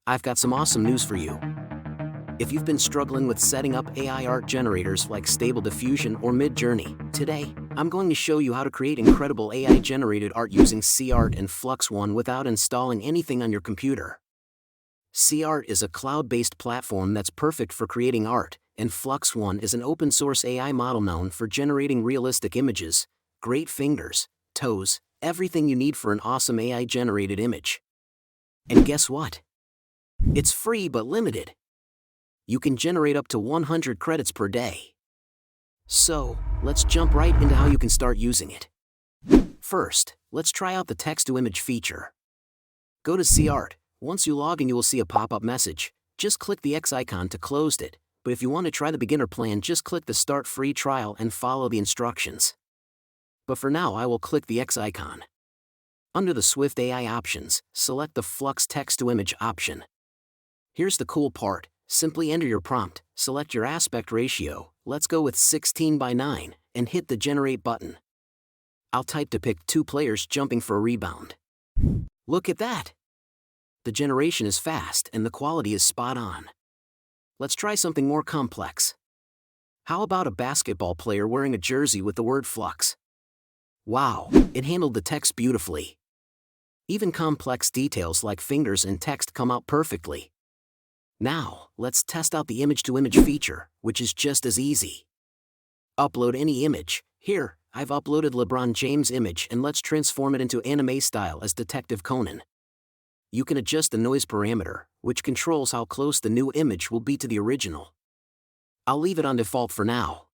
I've got some awesome news for you. If you've been struggling with setting up AI art generators like Stable Diffusion or Midjourney, today, I'm going to show you how to create incredible AI-generated art using SeaArt and FLUX-1 without installing anything on your computer. SeaArt is a cloud-based platform that's perfect for creating art, and FLUX-1 is an open-source AI model known for generating realistic images, great fingers, toes, everything you need for an awesome AI-generated image. And guess what? It's free but limited. You can generate up to 100 credits per day. So, let's jump right into how you can start using it. First, let's try out the text-to-image feature. Go to SeaArt. Once you log in, you will see a pop-up message. Just click the X icon to close it, but if you want to try the beginner plan, just click the Start Free Trial and follow the instructions. But for now, I will click the X icon. Under the Swift AI options, select the Flux text-to-image option. Here's the cool part. Simply enter your prompt, select your aspect ratio, let's go with 16:9, and hit the Generate button. I'll type to pick 2 players jumping for a rebound. Look at that! The generation is fast and the quality is spot on. Let's try something more complex. How about a basketball player wearing a jersey with the word Flux? Wow, it handled the text beautifully. Even complex details like fingers and text come out perfectly. Now, let's test out the image-to-image feature, which is just as easy. Upload any image. Here, I've uploaded LeBron James' image, and let's transform it into anime style as Detective Conan. You can adjust the noise parameter, which controls how close the new image will be to the original. I'll leave it on default for now.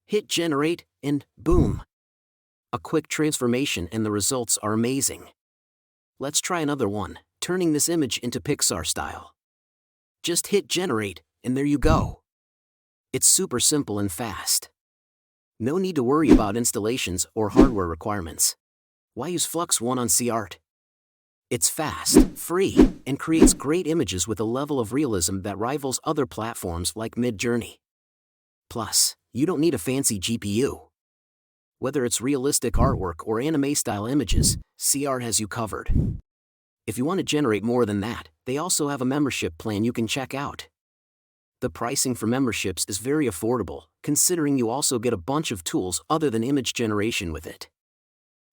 Hit Generate, and boom! A quick transformation and the results are amazing. Let's try another one, turning this image into Pixar style. Just hit Generate, and there you go. It's super simple and fast. No need to worry about installations or hardware requirements. Why use FLUX-1 on SeaArt? It's fast, free, and creates great images with a level of realism that rivals other platforms like Midjourney. Plus, you don't need a fancy GPU. Whether it's realistic artwork or anime-style images, SeaArt has you covered. If you want to generate more than that, they also have a membership plan you can check out. The pricing for memberships is very affordable, considering you also get a bunch of tools other than image generation with it.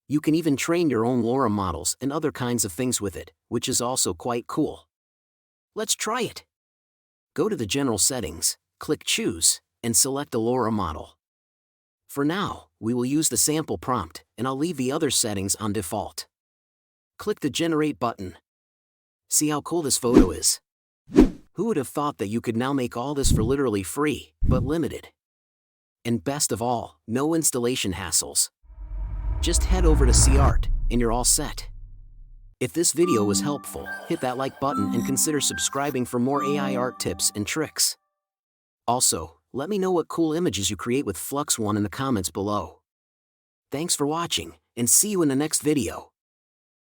You can even train your own LoRa models and other kinds of things with it, which is also quite cool. Let's try it. Go to the General Settings, click Choose, and select a LoRa model. For now, we will use the sample prompt, and I'll leave the other settings on default. Click the Generate button. See how cool this photo is? Who would have thought that you could now make all this for literally free, but limited? And best of all, no installation hassles. Just head over to SeaArt, and you're all set. If this video was helpful, hit that like button and consider subscribing for more AI art tips and tricks. Also, let me know what cool images you create with FLUX-1 in the comments below. Thanks for watching, and see you in the next video.